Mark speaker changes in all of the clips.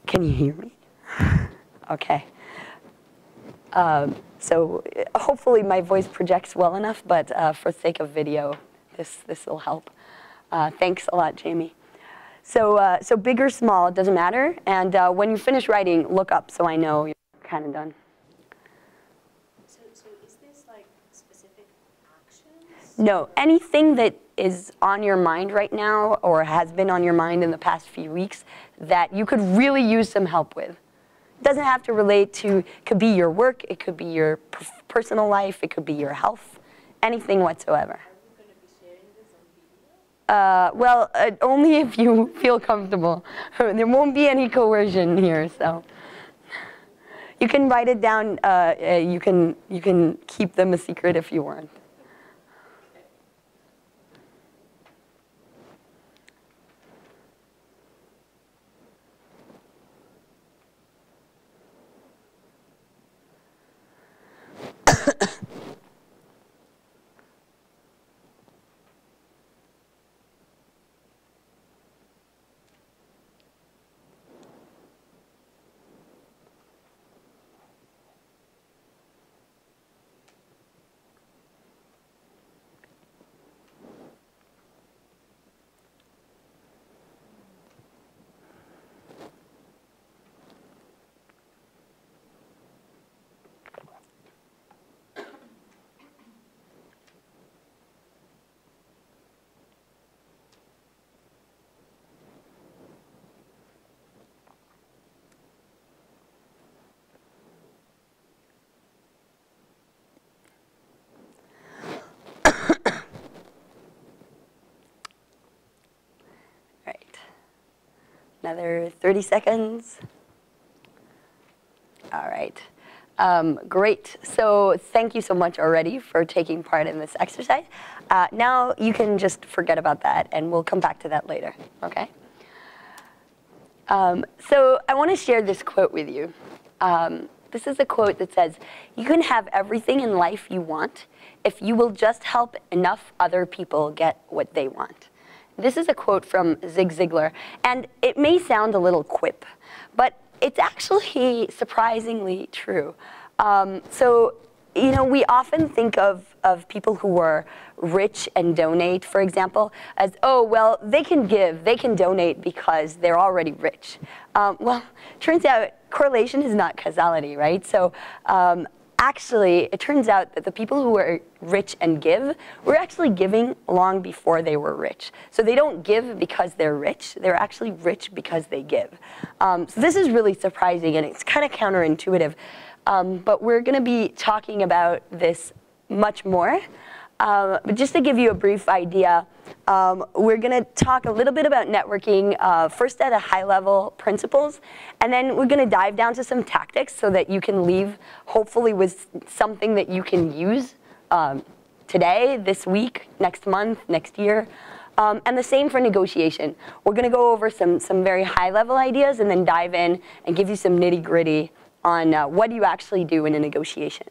Speaker 1: Can you hear me? Okay. So hopefully my voice projects well enough, but for sake of video, this will help. Thanks a lot, Jamie. So big or small, it doesn't matter. And when you finish writing, look up so I know you're kind of done.
Speaker 2: So is this like specific actions?
Speaker 1: No, anything that is on your mind right now or has been on your mind in the past few weeks that you could really use some help with. It doesn't have to relate to, it could be your work, it could be your personal life, it could be your health, anything whatsoever.
Speaker 2: Are you going to be sharing this on video?
Speaker 1: Well, only if you feel comfortable. There won't be any coercion here, so. You can write it down, you can keep them a secret if you want. Another 30 seconds. All right. Great. So thank you so much already for taking part in this exercise. Now you can just forget about that, and we'll come back to that later. Okay? So I want to share this quote with you. This is a quote that says, "You can have everything in life you want if you will just help enough other people get what they want." This is a quote from Zig Ziglar, and it may sound a little quip, but it's actually surprisingly true. So, you know, we often think of people who are rich and donate, for example, as, oh, well, they can give, they can donate because they're already rich. Well, turns out correlation is not causality, right? So actually, it turns out that the people who are rich and give were actually giving long before they were rich. So they don't give because they're rich. They're actually rich because they give. So this is really surprising, and it's kind of counterintuitive. But we're going to be talking about this much more. But just to give you a brief idea, we're going to talk a little bit about networking, first at a high level principles, and then we're going to dive down to some tactics so that you can leave hopefully with something that you can use today, this week, next month, next year. And the same for negotiation. We're going to go over some very high level ideas and then dive in and give you some nitty gritty on what do you actually do in a negotiation.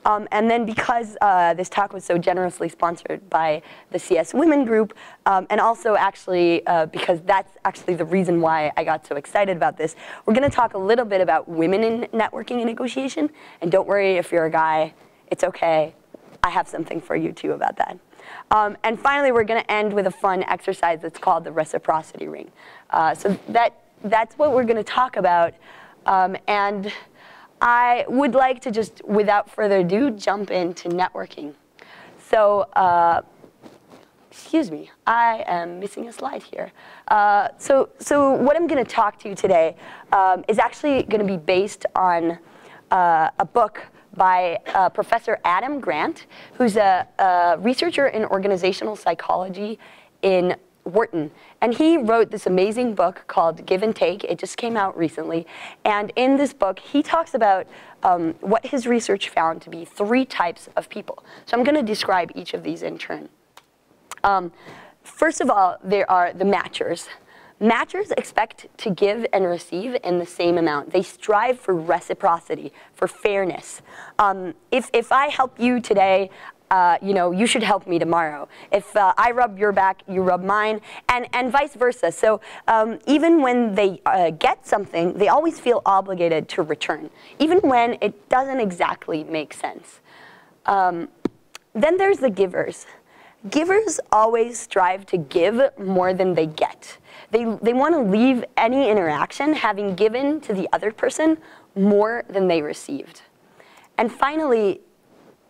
Speaker 1: And then because this talk was so generously sponsored by the CS Women Group, and also actually because that's actually the reason why I got so excited about this, we're going to talk a little bit about women in networking and negotiation. And don't worry if you're a guy, it's okay. I have something for you too about that. And finally, we're going to end with a fun exercise that's called the reciprocity ring. So that's what we're going to talk about. And I would like to just, without further ado, jump into networking. So, excuse me, I am missing a slide here. So what I'm going to talk to you today is actually going to be based on a book by Professor Adam Grant, who's a researcher in organizational psychology in Wharton. And he wrote this amazing book called Give and Take. It just came out recently. And in this book, he talks about what his research found to be 3 types of people. So I'm going to describe each of these in turn. First of all, there are the matchers. Matchers expect to give and receive in the same amount. They strive for reciprocity, for fairness. If I help you today, you should help me tomorrow. If I rub your back, you rub mine, and vice versa. So even when they get something, they always feel obligated to return, even when it doesn't exactly make sense. Then there's the givers. Givers always strive to give more than they get. They want to leave any interaction having given to the other person more than they received. And finally,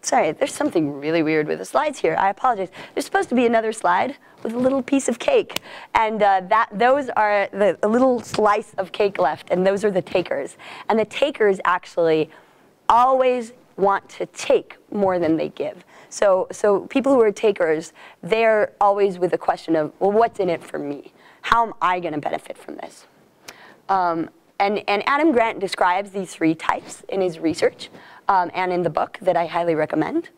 Speaker 1: sorry, there's something really weird with the slides here. I apologize. There's supposed to be another slide with a little piece of cake. And those are a little slice of cake left, and those are the takers. And the takers actually always want to take more than they give. So people who are takers, they're always with the question of, well, what's in it for me? How am I going to benefit from this? And Adam Grant describes these 3 types in his research and in the book that I highly recommend.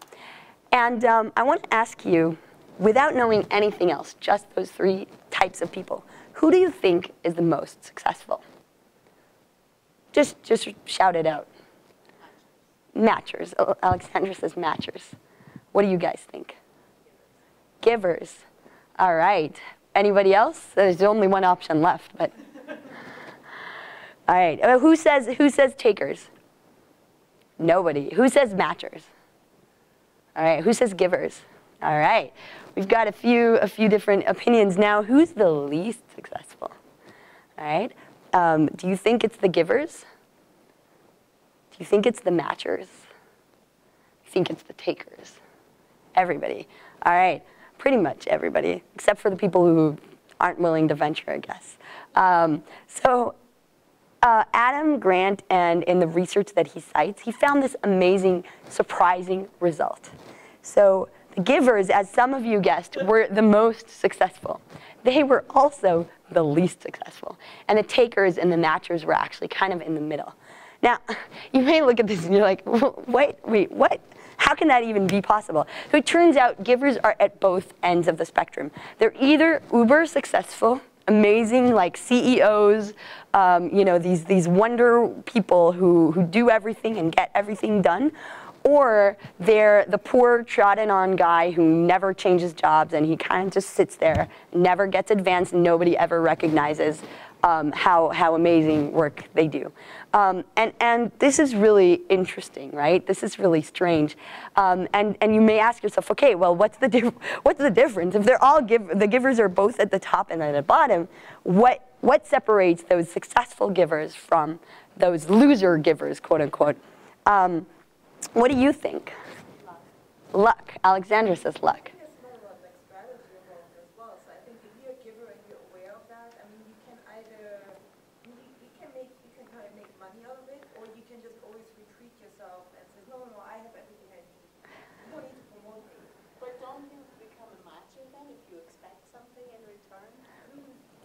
Speaker 1: And I want to ask you, without knowing anything else, just those 3 types of people, who do you think is the most successful? Just shout it out. Matchers. Alexandra says matchers. What do you guys think? Givers. All right. Anybody else? There's only one option left, but. All right. Who says takers? Nobody. Who says matchers? All right. Who says givers? All right. We've got a few different opinions now. Who's the least successful? All right. Do you think it's the givers? Do you think it's the matchers? Do you think it's the takers? Everybody. All right. Pretty much everybody, except for the people who aren't willing to venture, I guess. Adam Grant, and in the research that he cites, he found this amazing, surprising result. So the givers, as some of you guessed, were the most successful. They were also the least successful. And the takers and the matchers were actually kind of in the middle. Now, you may look at this and you're like, wait, what? How can that even be possible? So it turns out givers are at both ends of the spectrum. They're either uber successful, amazing, like CEOs, these wonder people who do everything and get everything done, or they're the poor, trodden-on guy who never changes jobs and he kind of just sits there, never gets advanced, and nobody ever recognizes how amazing work they do. And this is really interesting, right? This is really strange. And you may ask yourself, okay, well, what's the difference? If they're all the givers are both at the top and at the bottom, what separates those successful givers from those loser givers, quote unquote? What do you think? Luck. Alexandra says luck.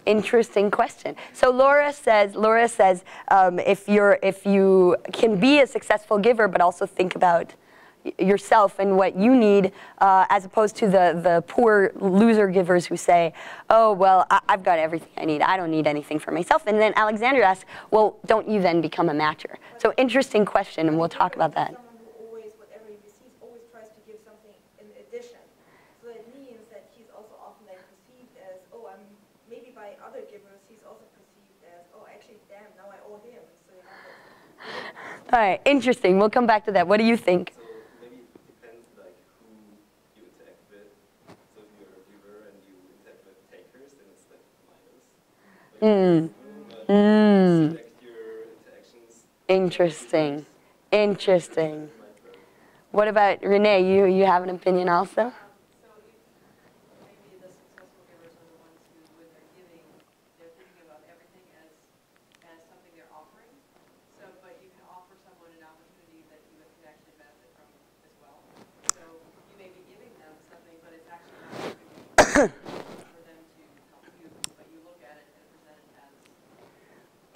Speaker 1: Interesting question. So Laura says, if you can be a successful giver, but also think about yourself and what you need, as opposed to the poor loser givers who say, oh, well, I've got everything I need. I don't need anything for myself. And then Alexandra asks, well, don't you then become a matcher? So interesting question, and we'll talk about that. All right, interesting. We'll come back to that. What do you think?
Speaker 3: So maybe it depends like who you interact with. So if you're a giver and you interact with takers, then it's like minus. Select your interactions.
Speaker 1: Interesting. Interesting. What about Renee? You have an opinion also?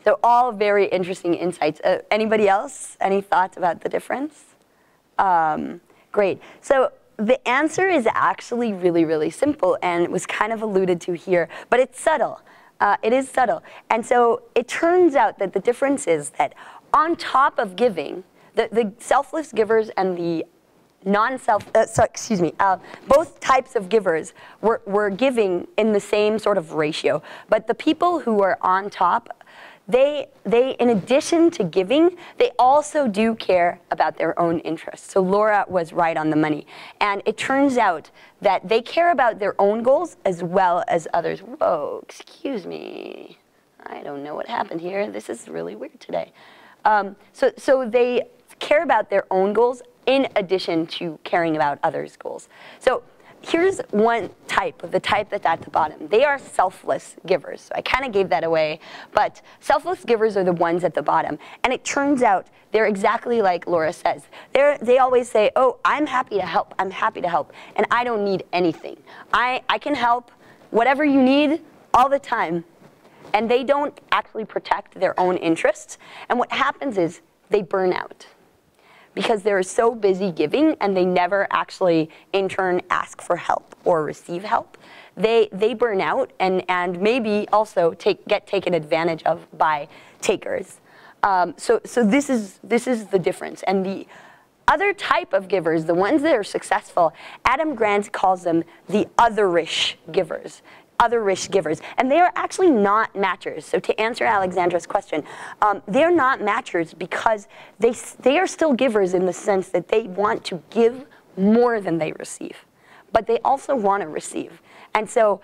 Speaker 1: So all very interesting insights. Anybody else? Any thoughts about the difference? Great. So the answer is actually really, really simple, and it was kind of alluded to here, but it's subtle. It is subtle. And so it turns out that the difference is that on top of giving, the selfless givers and the both types of givers were giving in the same sort of ratio. But the people who are on top, they in addition to giving, they also do care about their own interests. So Laura was right on the money. And it turns out that they care about their own goals as well as others. Whoa, excuse me. I don't know what happened here. This is really weird today. So they care about their own goals in addition to caring about others' goals. So here's one type, the type that's at the bottom. They are selfless givers. So I kind of gave that away, but selfless givers are the ones at the bottom. And it turns out they're exactly like Laura says. They always say, oh, I'm happy to help, I'm happy to help, and I don't need anything. I can help whatever you need all the time. And they don't actually protect their own interests. And what happens is they burn out, because they're so busy giving and they never actually in turn ask for help or receive help. They burn out and maybe also get taken advantage of by takers. So this is the difference. And the other type of givers, the ones that are successful, Adam Grant calls them the otherish givers. Otherish givers, and they are actually not matchers. So to answer Alexandra's question, they're not matchers because they are still givers in the sense that they want to give more than they receive, but they also want to receive. And so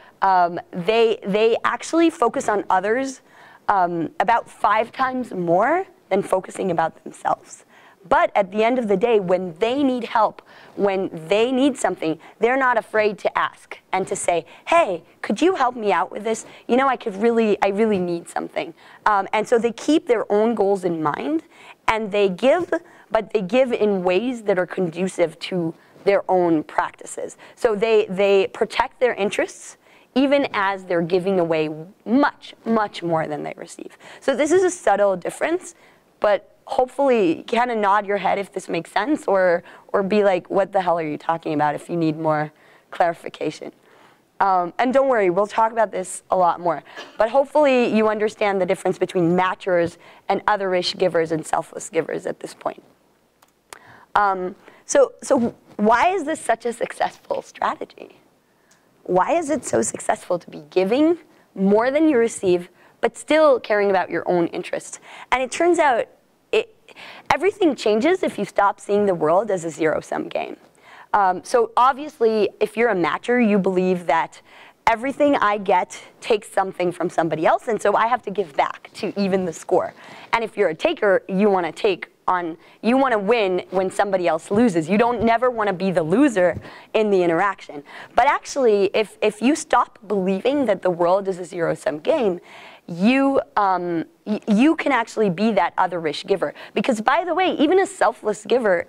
Speaker 1: they actually focus on others about 5 times more than focusing about themselves. But at the end of the day, when they need help, when they need something, they're not afraid to ask and to say, hey, could you help me out with this? You know, I really need something. And so they keep their own goals in mind, and they give, but they give in ways that are conducive to their own practices. So they protect their interests, even as they're giving away much, much more than they receive. So this is a subtle difference, but hopefully kind of nod your head if this makes sense, or be like, what the hell are you talking about, if you need more clarification. And don't worry, we'll talk about this a lot more. But hopefully you understand the difference between matchers and otherish givers and selfless givers at this point. So why is this such a successful strategy? Why is it so successful to be giving more than you receive, but still caring about your own interests? And it turns out everything changes if you stop seeing the world as a zero-sum game. So obviously, if you're a matcher, you believe that everything I get takes something from somebody else, and so I have to give back to even the score. And if you're a taker, you want to take on, you want to win when somebody else loses. You don't never want to be the loser in the interaction. But actually, if you stop believing that the world is a zero-sum game, you can actually be that otherish giver. Because by the way, even a selfless giver,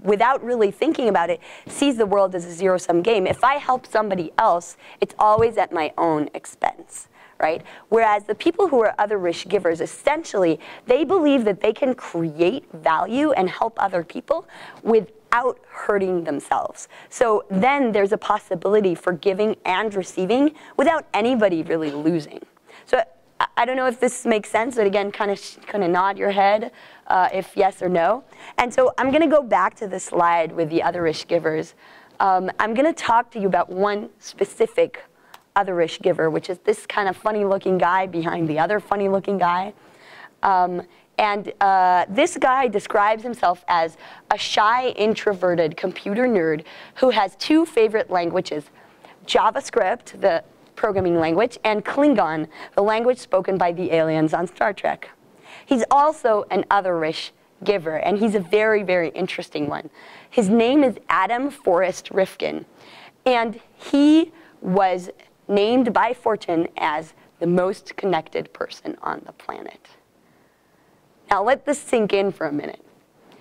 Speaker 1: without really thinking about it, sees the world as a zero-sum game. If I help somebody else, it's always at my own expense, right? Whereas the people who are otherish givers, essentially, they believe that they can create value and help other people without hurting themselves. So then there's a possibility for giving and receiving without anybody really losing. So I don't know if this makes sense, but again, kind of nod your head if yes or no. And so I'm going to go back to the slide with the otherish givers. I'm going to talk to you about one specific otherish giver, which is this kind of funny-looking guy behind the other funny-looking guy. This guy describes himself as a shy, introverted computer nerd who has 2 favorite languages, JavaScript, the programming language, and Klingon, the language spoken by the aliens on Star Trek. He's also an otherish giver, and he's a very, very interesting one. His name is Adam Forrest Rifkin, and he was named by Fortune as the most connected person on the planet. Now let this sink in for a minute.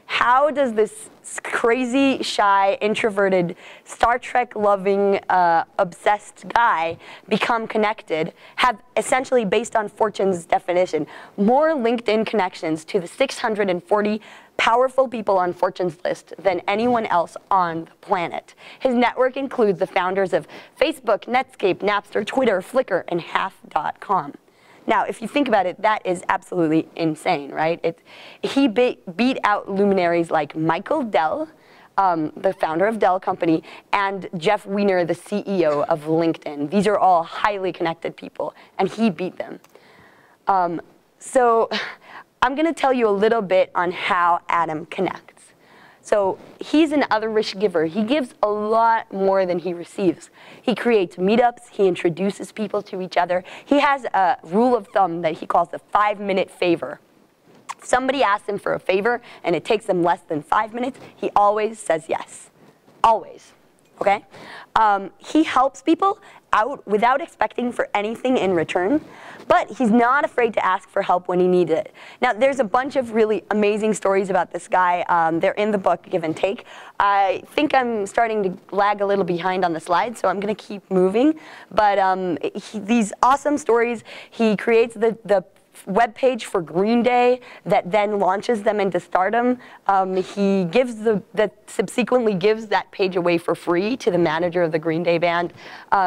Speaker 1: How does this crazy, shy, introverted, Star Trek-loving, obsessed guy become connected, have essentially, based on Fortune's definition, more LinkedIn connections to the 640 powerful people on Fortune's list than anyone else on the planet? His network includes the founders of Facebook, Netscape, Napster, Twitter, Flickr, and Half.com. Now, if you think about it, that is absolutely insane, right? He beat out luminaries like Michael Dell, the founder of Dell Company, and Jeff Weiner, the CEO of LinkedIn. These are all highly connected people, and he beat them. So I'm going to tell you a little bit on how Adam connects. So he's an otherish giver. He gives a lot more than he receives. He creates meetups. He introduces people to each other. He has a rule of thumb that he calls the 5-minute favor. If somebody asks him for a favor and it takes them less than 5 minutes, he always says yes. Always. Okay? He helps people out without expecting for anything in return, but he's not afraid to ask for help when he needs it. Now, there's a bunch of really amazing stories about this guy. They're in the book, Give and Take. I think I'm starting to lag a little behind on the slides, so I'm going to keep moving. But these awesome stories, he creates the web page for Green Day that then launches them into stardom. He gives subsequently gives that page away for free to the manager of the Green Day band.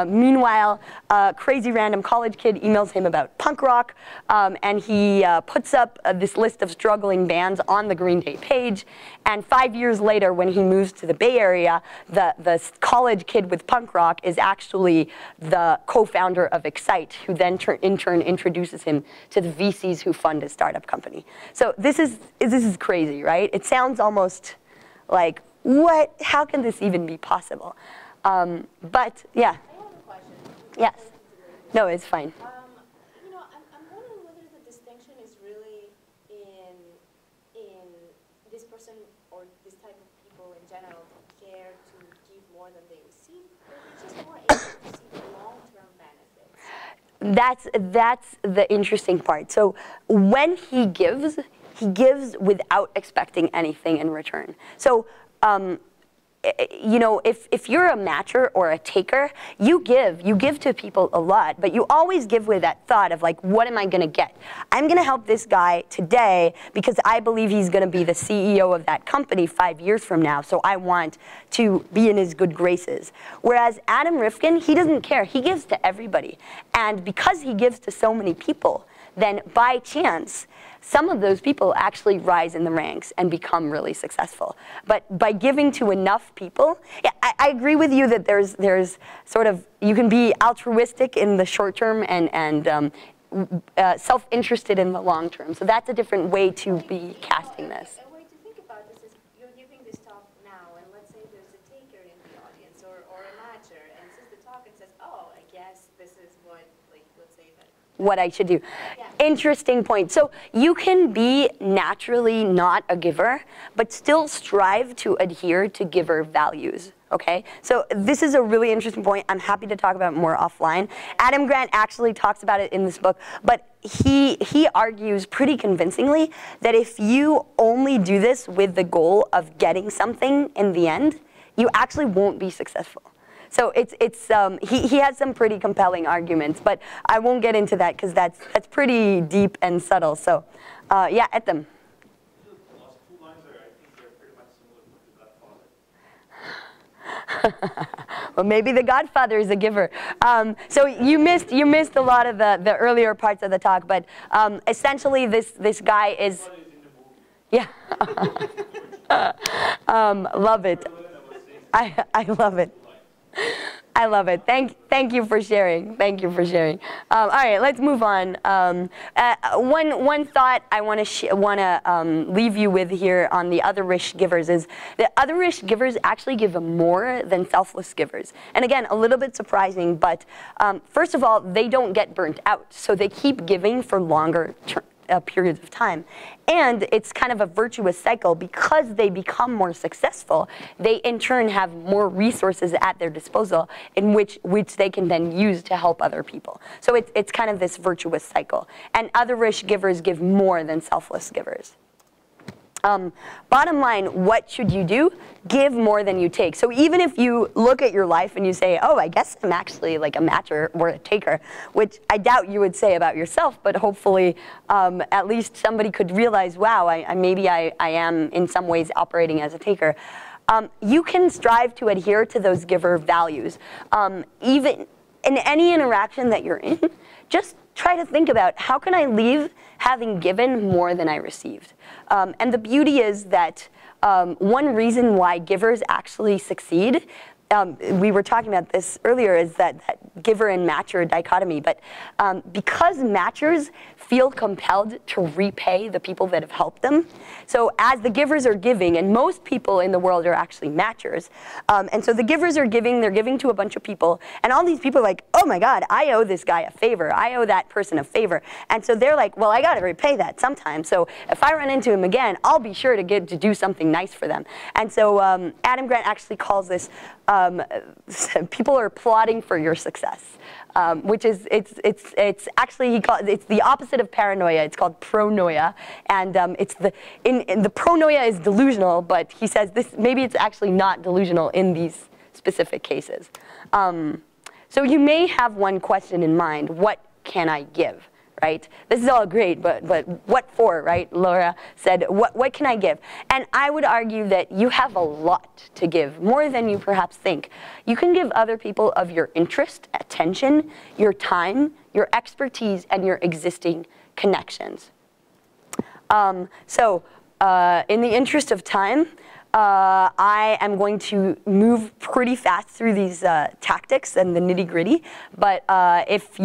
Speaker 1: Meanwhile, a crazy random college kid emails him about punk rock, and he puts up this list of struggling bands on the Green Day page. And 5 years later, when he moves to the Bay Area, the college kid with punk rock is actually the co-founder of Excite, who then in turn introduces him to the VCs who fund his startup company. So this is crazy, right? It sounds almost like, what? How can this even be possible? But yeah.
Speaker 2: I have a question.
Speaker 1: Yes. No, it's fine.
Speaker 2: You know, I'm wondering whether the distinction is really in this person or this type of people in general care to give more than they receive, or they're just more able to see the long-term benefits.
Speaker 1: That's the interesting part. So when he gives without expecting anything in return. So you know, if you're a matcher or a taker, you give to people a lot, but you always give with that thought of like, what am I going to get? I'm going to help this guy today because I believe he's going to be the CEO of that company 5 years from now, so I want to be in his good graces. Whereas Adam Rifkin, he doesn't care. He gives to everybody. And because he gives to so many people, then by chance, some of those people actually rise in the ranks and become really successful. But by giving to enough people, yeah, I agree with you that there's sort of, you can be altruistic in the short term and self-interested in the long term. So that's a different way to be casting this.
Speaker 2: A way to think about this is you're giving this talk now, and let's say there's a taker in the audience or a matcher, and says the talk and says, oh, I guess this is what, like, let's say that.
Speaker 1: What I should do.
Speaker 2: Yeah.
Speaker 1: Interesting point. So you can be naturally not a giver, but still strive to adhere to giver values. Okay? So this is a really interesting point. I'm happy to talk about it more offline. Adam Grant actually talks about it in this book, but he argues pretty convincingly that if you only do this with the goal of getting something in the end, you actually won't be successful. So he has some pretty compelling arguments, but I won't get into that because that's pretty deep and subtle. So, yeah, at them.
Speaker 3: The last 2 lines I think they're pretty much similar to The Godfather.
Speaker 1: Well, maybe The Godfather is a giver. So you missed a lot of the earlier parts of the talk, but essentially this guy is. Yeah. Love it. I love it. I love it. Thank you for sharing. Thank you for sharing. All right, let's move on. One thought I want to leave you with here on the otherish givers is that otherish givers actually give more than selfless givers. And again, a little bit surprising, but first of all, they don't get burnt out, so they keep giving for longer periods of time. And it's kind of a virtuous cycle. Because they become more successful, they in turn have more resources at their disposal in which they can then use to help other people. So it's kind of this virtuous cycle. And otherish givers give more than selfless givers. Bottom line, what should you do? Give more than you take. So even if you look at your life and you say, oh, I guess I'm actually like a matcher or a taker, which I doubt you would say about yourself, but hopefully at least somebody could realize, wow, maybe I am in some ways operating as a taker. You can strive to adhere to those giver values. Even in any interaction that you're in, just try to think about, how can I leave having given more than I received? And the beauty is that one reason why givers actually succeed, we were talking about this earlier, is that giver and matcher dichotomy. But because matchers feel compelled to repay the people that have helped them, so as the givers are giving, and most people in the world are actually matchers, and so the givers are giving, they're giving to a bunch of people, and all these people are like, oh my God, I owe this guy a favor, I owe that person a favor, and so they're like, well, I got to repay that sometime, so if I run into him again, I'll be sure to get to do something nice for them. And so Adam Grant actually calls this people are plotting for your success, which is it's actually it's the opposite of paranoia. It's called pronoia, and it's the pronoia is delusional, but he says this maybe it's actually not delusional in these specific cases. So you may have one question in mind: what can I give? Right? This is all great, but what for, right? Laura said, what can I give? And I would argue that you have a lot to give, more than you perhaps think. You can give other people of your interest, attention, your time, your expertise, and your existing connections. In the interest of time, I am going to move pretty fast through these tactics and the nitty-gritty, but if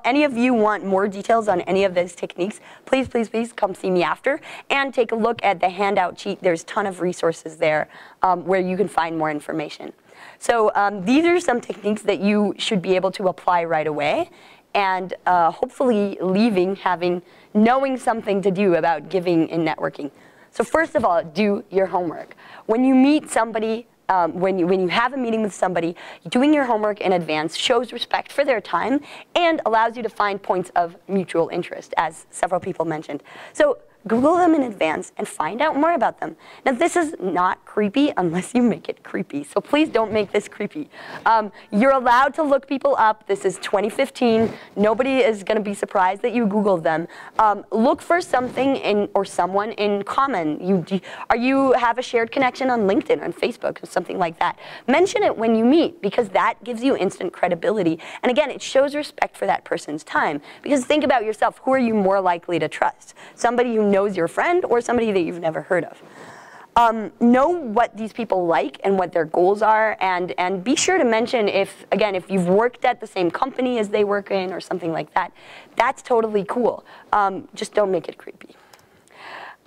Speaker 1: any of you want more details on any of these techniques, please come see me after and take a look at the handout sheet. There's a ton of resources there where you can find more information. So these are some techniques that you should be able to apply right away, and hopefully knowing something to do about giving and networking. So first of all, do your homework. When you meet somebody, when you have a meeting with somebody, doing your homework in advance shows respect for their time and allows you to find points of mutual interest, as several people mentioned. So Google them in advance and find out more about them. Now, this is not creepy unless you make it creepy, so please don't make this creepy. You're allowed to look people up. This is 2015. Nobody is going to be surprised that you Googled them. Look for something or someone in common. You have a shared connection on LinkedIn, on Facebook, or something like that. Mention it when you meet, because that gives you instant credibility. And again, it shows respect for that person's time. Because think about yourself. Who are you more likely to trust? Somebody who knows your friend or somebody that you've never heard of. Know what these people like and what their goals are, and be sure to mention if you've worked at the same company as they work in or something like that. That's totally cool. Just don't make it creepy.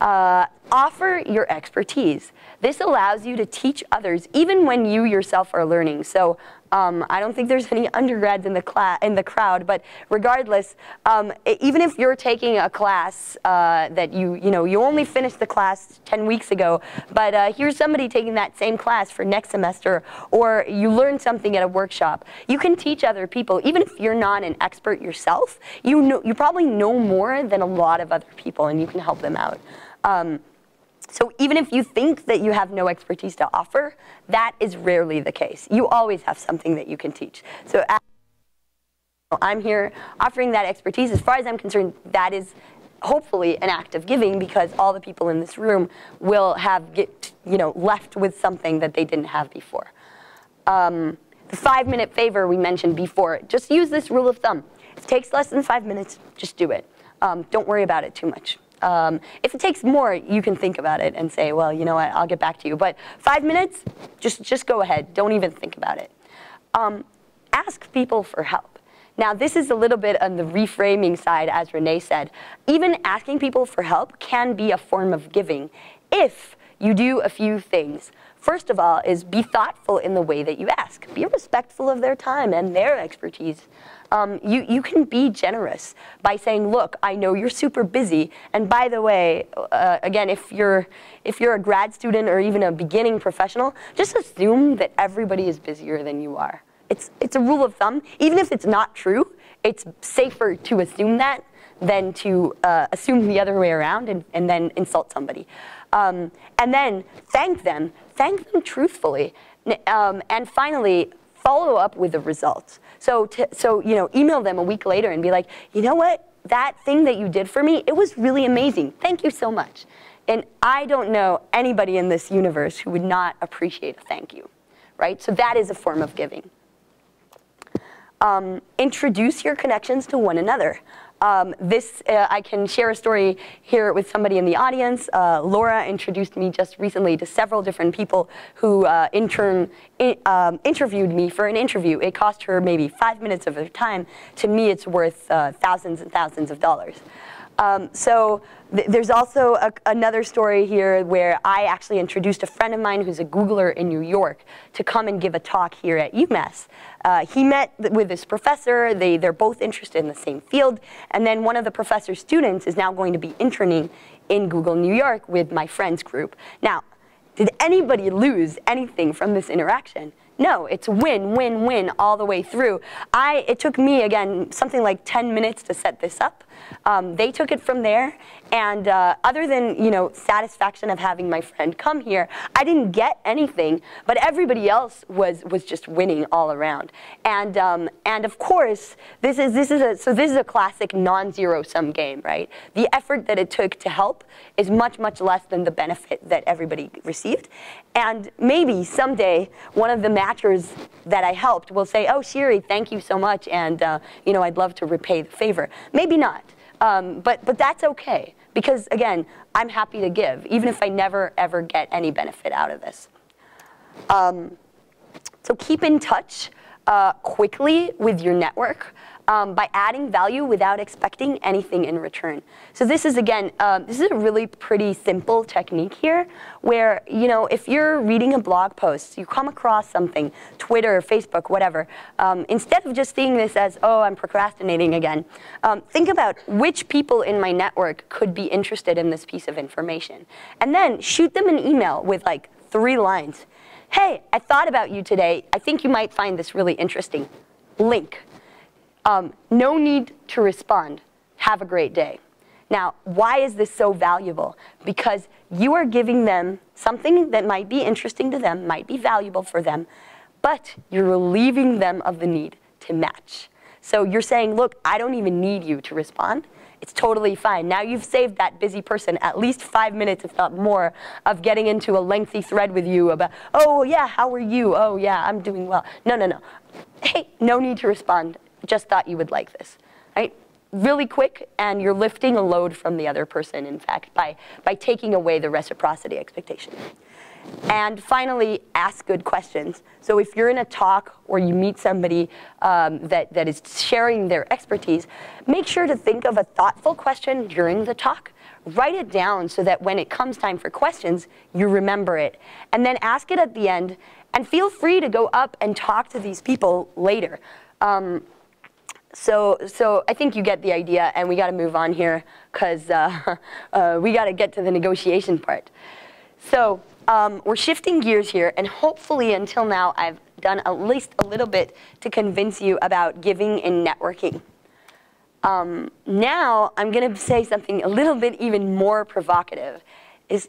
Speaker 1: Offer your expertise. This allows you to teach others even when you yourself are learning. So I don't think there's any undergrads in the crowd, but regardless, even if you're taking a class that you only finished the class 10 weeks ago, but here's somebody taking that same class for next semester, or you learned something at a workshop, you can teach other people. Even if you're not an expert yourself, you probably know more than a lot of other people, and you can help them out. So even if you think that you have no expertise to offer, that is rarely the case. You always have something that you can teach. So I'm here offering that expertise. As far as I'm concerned, that is hopefully an act of giving, because all the people in this room will have left with something that they didn't have before. The 5-minute favor we mentioned before, just use this rule of thumb. If it takes less than 5 minutes, just do it. Don't worry about it too much. If it takes more, you can think about it and say, well, you know what, I'll get back to you. But 5 minutes, just go ahead. Don't even think about it. Ask people for help. Now, this is a little bit on the reframing side, as Renee said. Even asking people for help can be a form of giving if you do a few things. First of all is be thoughtful in the way that you ask. Be respectful of their time and their expertise. You can be generous by saying, look, I know you're super busy, and by the way, again, if you're a grad student or even a beginning professional, just assume that everybody is busier than you are. It's a rule of thumb. Even if it's not true, it's safer to assume that than to assume the other way around and then insult somebody. And then thank them truthfully. And finally, follow up with the results. So email them a week later and be like, you know what? That thing that you did for me, it was really amazing. Thank you so much. And I don't know anybody in this universe who would not appreciate a thank you, right? So that is a form of giving. Introduce your connections to one another. I can share a story here with somebody in the audience. Laura introduced me just recently to several different people who interviewed me for an interview. It cost her maybe 5 minutes of her time. To me, it's worth thousands and thousands of dollars. There's also another story here where I actually introduced a friend of mine who's a Googler in New York to come and give a talk here at UMass. He met with this professor. They're both interested in the same field. And then one of the professor's students is now going to be interning in Google New York with my friend's group. Now, did anybody lose anything from this interaction? No, it's win, win, win all the way through. It took me, again, something like 10 minutes to set this up. They took it from there, and other than satisfaction of having my friend come here, I didn't get anything, but everybody else was just winning all around. And of course, this is a classic non-zero sum game, right? The effort that it took to help is much, much less than the benefit that everybody received. And maybe someday one of the matchers that I helped will say, "Oh, Shiri, thank you so much, and I'd love to repay the favor." Maybe not, but that's okay, because again, I'm happy to give, even if I never ever get any benefit out of this. So keep in touch quickly with your network by adding value without expecting anything in return. So this is, again, this is a really pretty simple technique here where, if you're reading a blog post, you come across something, Twitter, Facebook, whatever, instead of just seeing this as, oh, I'm procrastinating again, think about which people in my network could be interested in this piece of information. And then shoot them an email with like 3 lines. Hey, I thought about you today. I think you might find this really interesting. Link. No need to respond. Have a great day. Now, why is this so valuable? Because you are giving them something that might be interesting to them, might be valuable for them, but you're relieving them of the need to match. So you're saying, look, I don't even need you to respond. It's totally fine. Now you've saved that busy person at least 5 minutes, if not more, of getting into a lengthy thread with you about, oh, yeah, how are you? Oh, yeah, I'm doing well. No, no, no. Hey, no need to respond. Just thought you would like this, right? Really quick, and you're lifting a load from the other person, in fact, by taking away the reciprocity expectation. And finally, ask good questions. So if you're in a talk or you meet somebody that is sharing their expertise, make sure to think of a thoughtful question during the talk. Write it down so that when it comes time for questions, you remember it. And then ask it at the end, and feel free to go up and talk to these people later. So I think you get the idea, and we got to move on here because we got to get to the negotiation part. So we're shifting gears here, and hopefully until now I've done at least a little bit to convince you about giving and networking. Now I'm going to say something a little bit even more provocative.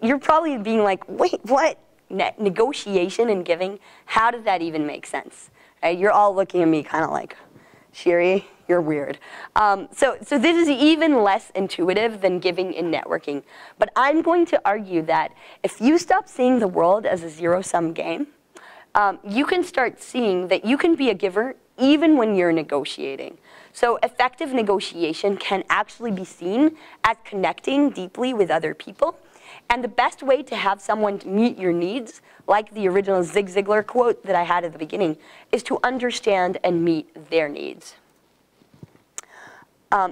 Speaker 1: You're probably being like, wait, what? Negotiation and giving? How does that even make sense? Right? You're all looking at me kind of like, Shiri, you're weird. So this is even less intuitive than giving and networking. But I'm going to argue that if you stop seeing the world as a zero-sum game, you can start seeing that you can be a giver even when you're negotiating. So effective negotiation can actually be seen as connecting deeply with other people. And the best way to have someone meet your needs, like the original Zig Ziglar quote that I had at the beginning, is to understand and meet their needs.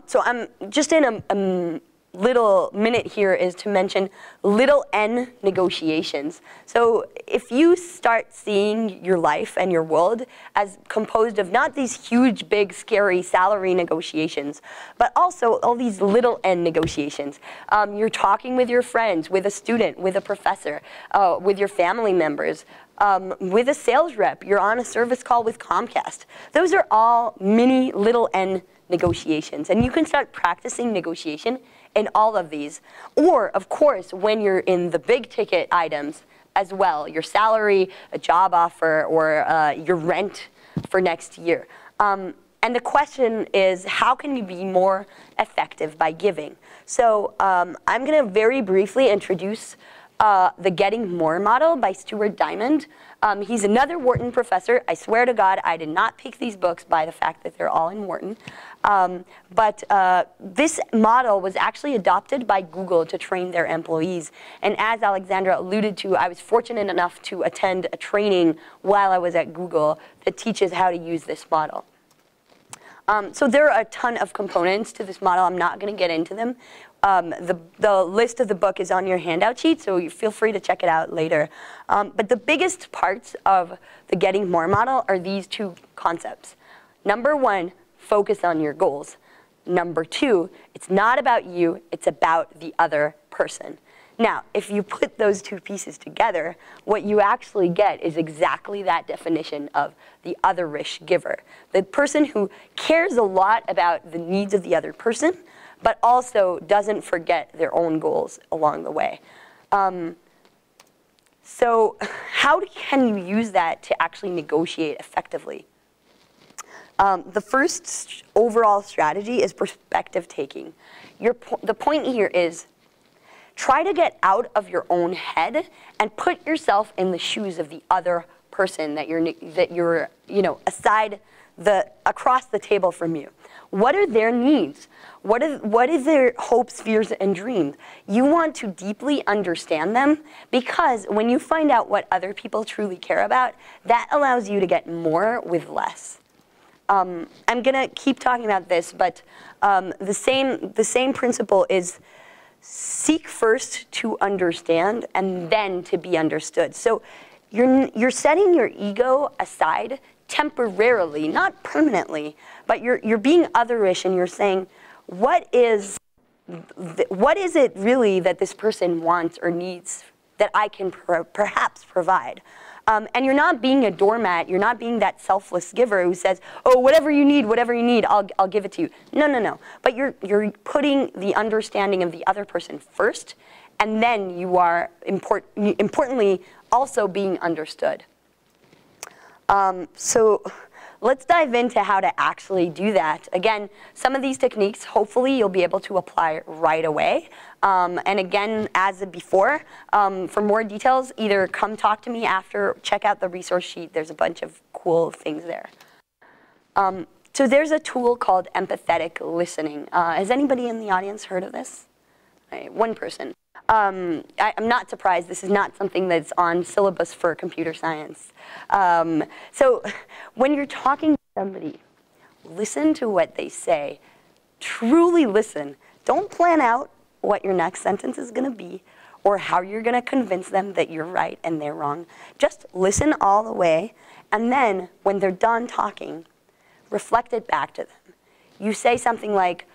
Speaker 1: So I'm just in a little minute here is to mention little n negotiations. So if you start seeing your life and your world as composed of not these huge, big, scary salary negotiations, but also all these little n negotiations. You're talking with your friends, with a student, with a professor, with your family members, with a sales rep. You're on a service call with Comcast. Those are all mini little n negotiations. And you can start practicing negotiation in all of these. Or, of course, when you're in the big ticket items as well, your salary, a job offer, or your rent for next year. And the question is, how can you be more effective by giving? So I'm going to very briefly introduce The Getting More model by Stuart Diamond. He's another Wharton professor. I swear to God, I did not pick these books by the fact that they're all in Wharton. But this model was actually adopted by Google to train their employees. And as Alexandra alluded to, I was fortunate enough to attend a training while I was at Google that teaches how to use this model. So there are a ton of components to this model. I'm not going to get into them. The list of the book is on your handout sheet, so you feel free to check it out later. But the biggest parts of the Getting More model are these two concepts. Number one, focus on your goals. Number two, it's not about you, it's about the other person. Now, if you put those two pieces together, what you actually get is exactly that definition of the otherish giver. The person who cares a lot about the needs of the other person, but also doesn't forget their own goals along the way. So how can you use that to actually negotiate effectively? The first overall strategy is perspective taking. The point here is try to get out of your own head and put yourself in the shoes of the other person that you're across the table from you. What are their needs? What is their hopes, fears, and dreams? You want to deeply understand them, because when you find out what other people truly care about, that allows you to get more with less. I'm going to keep talking about this, but the same principle is seek first to understand and then to be understood. So you're setting your ego aside temporarily, not permanently, but you're being otherish, and you're saying, what is it really that this person wants or needs that I can perhaps provide? And you're not being a doormat. You're not being that selfless giver who says, oh, whatever you need, I'll give it to you. No, no, no. But you're putting the understanding of the other person first, and then you are, importantly, also being understood. So let's dive into how to actually do that. Again, some of these techniques, hopefully, you'll be able to apply right away. And again, as before, for more details, either come talk to me after, check out the resource sheet. There's a bunch of cool things there. So there's a tool called empathetic listening. Has anybody in the audience heard of this? One person. I'm not surprised. This is not something that's on syllabus for computer science. So when you're talking to somebody, listen to what they say. Truly listen. Don't plan out what your next sentence is going to be or how you're going to convince them that you're right and they're wrong. Just listen all the way, and then when they're done talking, reflect it back to them. You say something like,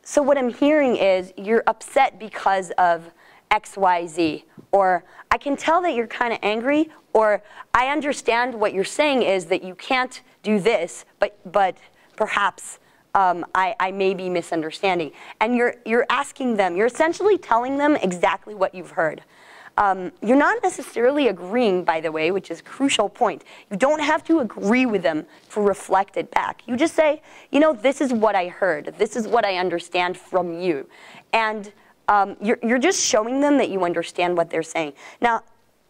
Speaker 1: so what I'm hearing is you're upset because of X, Y, Z, or I can tell that you're kind of angry, or I understand what you're saying is that you can't do this, but perhaps I may be misunderstanding. And you're asking them, you're essentially telling them exactly what you've heard. You're not necessarily agreeing, by the way, which is a crucial point. You don't have to agree with them to reflect it back. You just say, you know, this is what I heard. This is what I understand from you. And you're just showing them that you understand what they're saying. Now,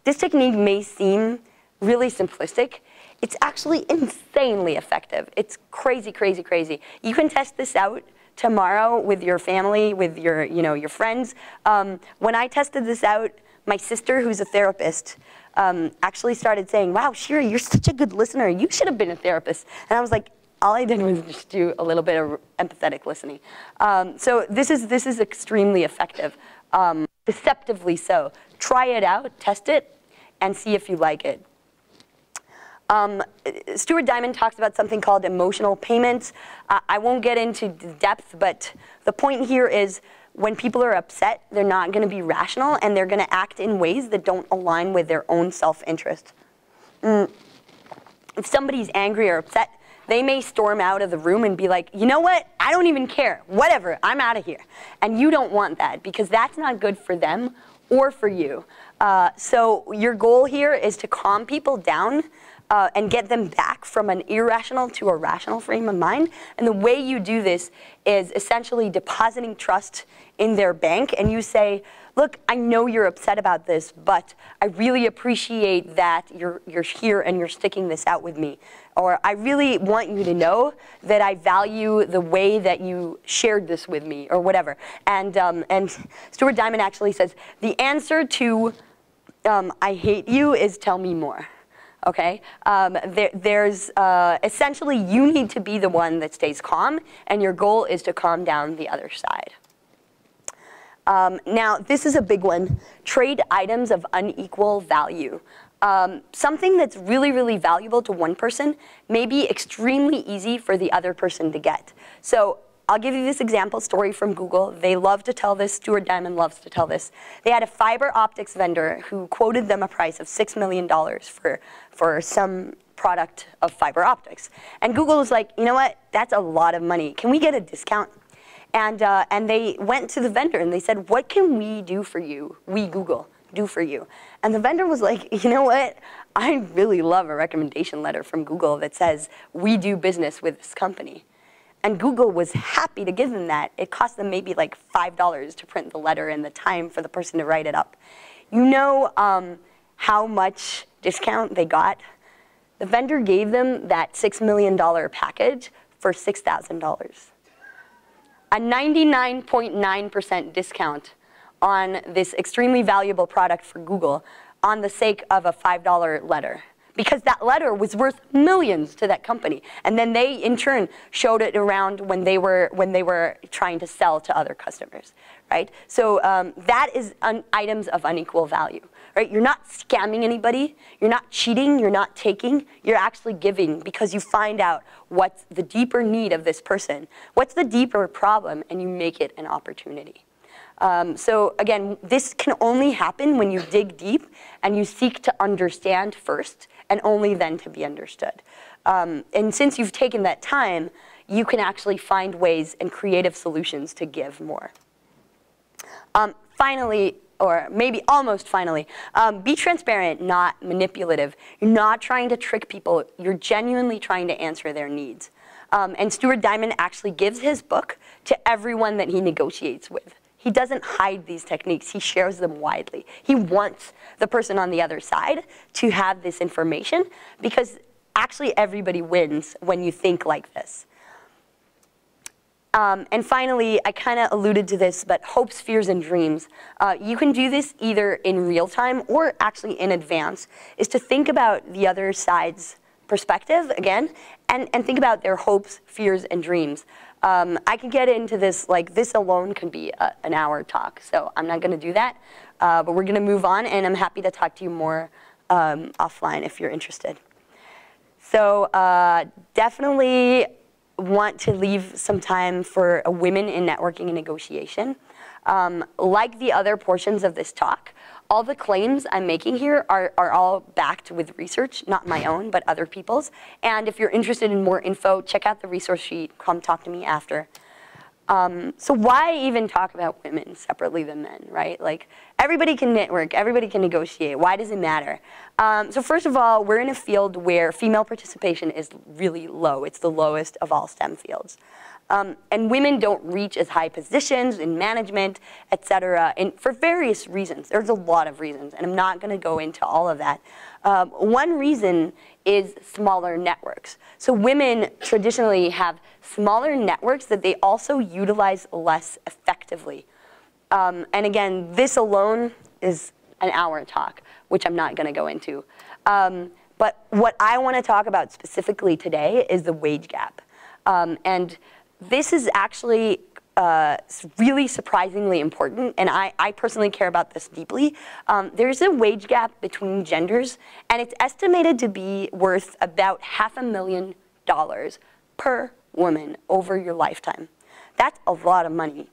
Speaker 1: this technique may seem really simplistic. It's actually insanely effective. It's crazy, crazy, crazy. You can test this out tomorrow with your family, with your friends. When I tested this out, my sister, who's a therapist, actually started saying, wow, Shiri, you're such a good listener. You should have been a therapist. And I was like, all I did was just do a little bit of empathetic listening. So this is extremely effective, deceptively so. Try it out, test it, and see if you like it. Stuart Diamond talks about something called emotional payments. I won't get into depth, but the point here is when people are upset, they're not going to be rational, and they're going to act in ways that don't align with their own self-interest. If somebody's angry or upset, they may storm out of the room and be like, you know what? I don't even care. Whatever. I'm out of here. And you don't want that, because that's not good for them or for you. So your goal here is to calm people down and get them back from an irrational to a rational frame of mind. And the way you do this is essentially depositing trust in their bank. And you say, look, I know you're upset about this, but I really appreciate that you're here and you're sticking this out with me. Or I really want you to know that I value the way that you shared this with me, or whatever. And Stuart Diamond actually says, the answer to I hate you is tell me more. Okay? There's essentially, you need to be the one that stays calm, and your goal is to calm down the other side. Now, this is a big one. Trade items of unequal value. Something that's really, really valuable to one person may be extremely easy for the other person to get. So I'll give you this example story from Google. They love to tell this. Stuart Diamond loves to tell this. They had a fiber optics vendor who quoted them a price of $6 million for some product of fiber optics. And Google was like, you know what? That's a lot of money. Can we get a discount? And they went to the vendor and they said, what can we do for you? We, Google, do for you. And the vendor was like, you know what? I really love a recommendation letter from Google that says, we do business with this company. And Google was happy to give them that. It cost them maybe like $5 to print the letter and the time for the person to write it up. You know how much discount they got? The vendor gave them that $6 million package for $6,000. A 99.9% discount on this extremely valuable product for Google on the sake of a $5 letter. Because that letter was worth millions to that company. And then they, in turn, showed it around when they were trying to sell to other customers, right? So that is items of unequal value, right? You're not scamming anybody. You're not cheating. You're not taking. You're actually giving because you find out what's the deeper need of this person. What's the deeper problem, and you make it an opportunity. So again, this can only happen when you dig deep and you seek to understand first and only then to be understood. And since you've taken that time, you can actually find ways and creative solutions to give more. Finally, or maybe almost finally, be transparent, not manipulative. You're not trying to trick people. You're genuinely trying to answer their needs. And Stuart Diamond actually gives his book to everyone that he negotiates with. He doesn't hide these techniques. He shares them widely. He wants the person on the other side to have this information because actually everybody wins when you think like this. And finally, I kind of alluded to this, but hopes, fears, and dreams. You can do this either in real time or actually in advance, is to think about the other side's perspective, again, and think about their hopes, fears, and dreams. I can get into this, like this alone can be an hour talk, so I'm not going to do that. But we're going to move on, and I'm happy to talk to you more offline if you're interested. So definitely want to leave some time for women in networking and negotiation. Like the other portions of this talk, all the claims I'm making here are all backed with research, not my own, but other people's. And if you're interested in more info, check out the resource sheet. Come talk to me after. So why even talk about women separately than men, right? Like, everybody can network, everybody can negotiate. Why does it matter? So first of all, we're in a field where female participation is really low. It's the lowest of all STEM fields. And women don't reach as high positions in management, et cetera, for various reasons. There's a lot of reasons, and I'm not going to go into all of that. One reason is smaller networks. So women traditionally have smaller networks that they also utilize less effectively. And again, this alone is an hour talk, which I'm not going to go into. But what I want to talk about specifically today is the wage gap. And this is actually really surprisingly important, and I personally care about this deeply. There's a wage gap between genders, and it's estimated to be worth about $500,000 per woman over your lifetime. That's a lot of money.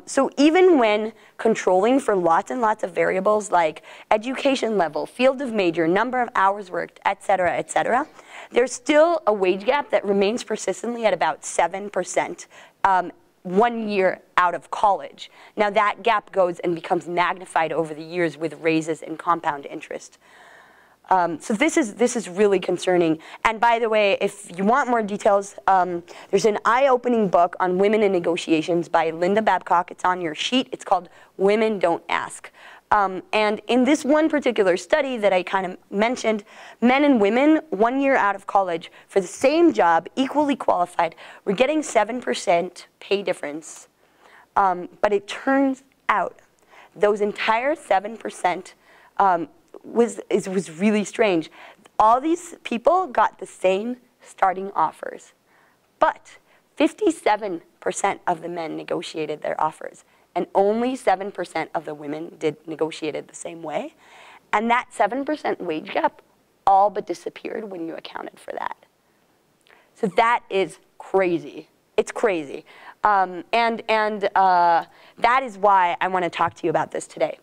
Speaker 1: So even when controlling for lots and lots of variables like education level, field of major, number of hours worked, et cetera, there's still a wage gap that remains persistently at about 7% 1 year out of college. Now that gap goes and becomes magnified over the years with raises and compound interest. So this is really concerning. And by the way, if you want more details, there's an eye-opening book on women in negotiations by Linda Babcock. It's on your sheet. It's called Women Don't Ask. And in this one particular study that I kind of mentioned, men and women, 1 year out of college, for the same job, equally qualified, were getting 7% pay difference. But it turns out those entire 7% was really strange. All these people got the same starting offers, but 57% of the men negotiated their offers, and only 7% of the women negotiated the same way. And that 7% wage gap all but disappeared when you accounted for that. So that is crazy. It's crazy. That is why I want to talk to you about this today.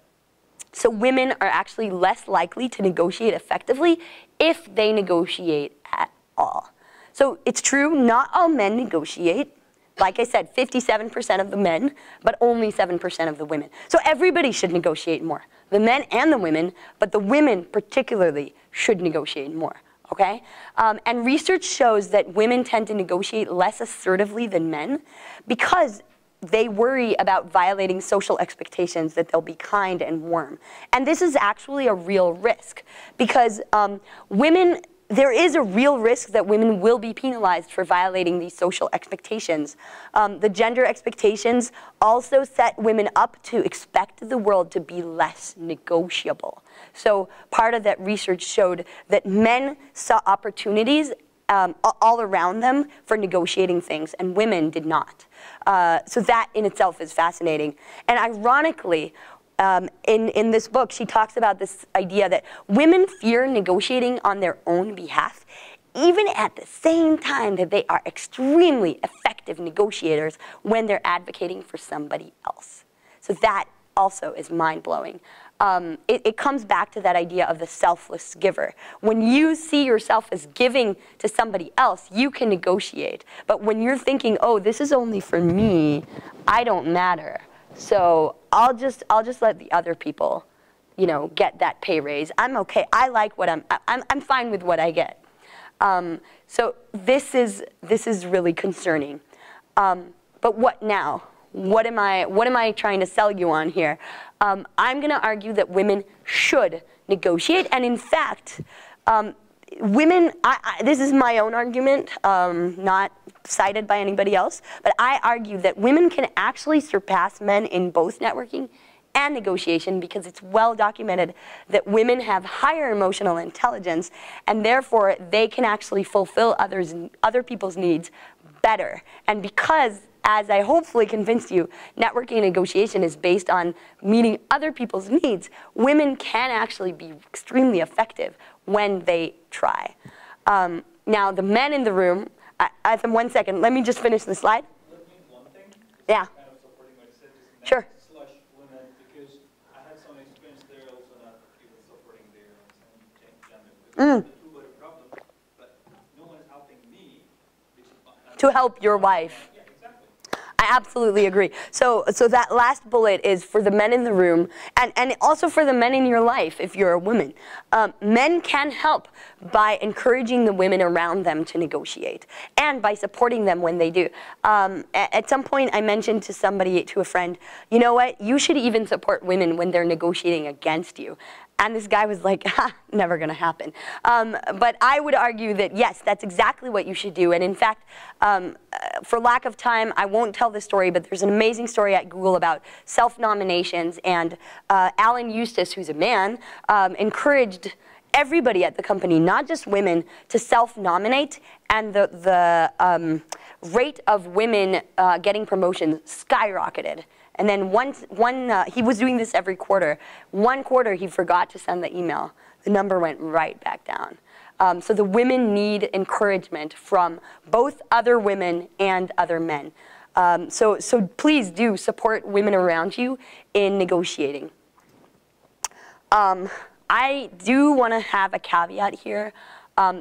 Speaker 1: So women are actually less likely to negotiate effectively if they negotiate at all. So it's true, not all men negotiate. Like I said, 57% of the men, but only 7% of the women. So everybody should negotiate more, the men and the women, but the women particularly should negotiate more, okay? And research shows that women tend to negotiate less assertively than men because they worry about violating social expectations, that they'll be kind and warm. And this is actually a real risk because there is a real risk that women will be penalized for violating these social expectations. The gender expectations also set women up to expect the world to be less negotiable. So part of that research showed that men saw opportunities all around them for negotiating things, and women did not. So that in itself is fascinating. And ironically, in this book, she talks about this idea that women fear negotiating on their own behalf, even at the same time that they are extremely effective negotiators when they're advocating for somebody else. So that also is mind-blowing. It comes back to that idea of the selfless giver. When you see yourself as giving to somebody else, you can negotiate. But when you're thinking, oh, this is only for me, I don't matter, so I'll just let the other people, you know, get that pay raise. I'm okay. I like what I'm fine with what I get. So this is really concerning. But what now? What am I trying to sell you on here? I'm going to argue that women should negotiate, and in fact, women. This is my own argument, not cited by anybody else, but I argue that women can actually surpass men in both networking and negotiation because it's well documented that women have higher emotional intelligence, and therefore they can actually fulfill other people's needs better. And because, as I hopefully convinced you, networking and negotiation is based on meeting other people's needs, women can actually be extremely effective when they try. Now, the men in the room, Ethan, 1 second, let me just finish the slide.
Speaker 4: Let me one thing.
Speaker 1: Yeah.
Speaker 4: Kind of supporting what you said, just
Speaker 1: Sure.
Speaker 4: slash women, because I had some experience there, also not even supporting their same gender. The two were a problem, but no one is helping me, which is
Speaker 1: To help your wife.
Speaker 4: Yeah, exactly.
Speaker 1: I absolutely agree. So that last bullet is for the men in the room, and also for the men in your life if you're a woman. Men can help by encouraging the women around them to negotiate and by supporting them when they do. At some point I mentioned to a friend, you know what, you should even support women when they're negotiating against you. And this guy was like, ha, never going to happen. But I would argue that, yes, that's exactly what you should do. And in fact, for lack of time, I won't tell this story, but there's an amazing story at Google about self-nominations. And Alan Eustace, who's a man, encouraged everybody at the company, not just women, to self-nominate. And the rate of women getting promotions skyrocketed. And then he was doing this every quarter. One quarter, he forgot to send the email. The number went right back down. So the women need encouragement from both other women and other men. So please do support women around you in negotiating. I do want to have a caveat here.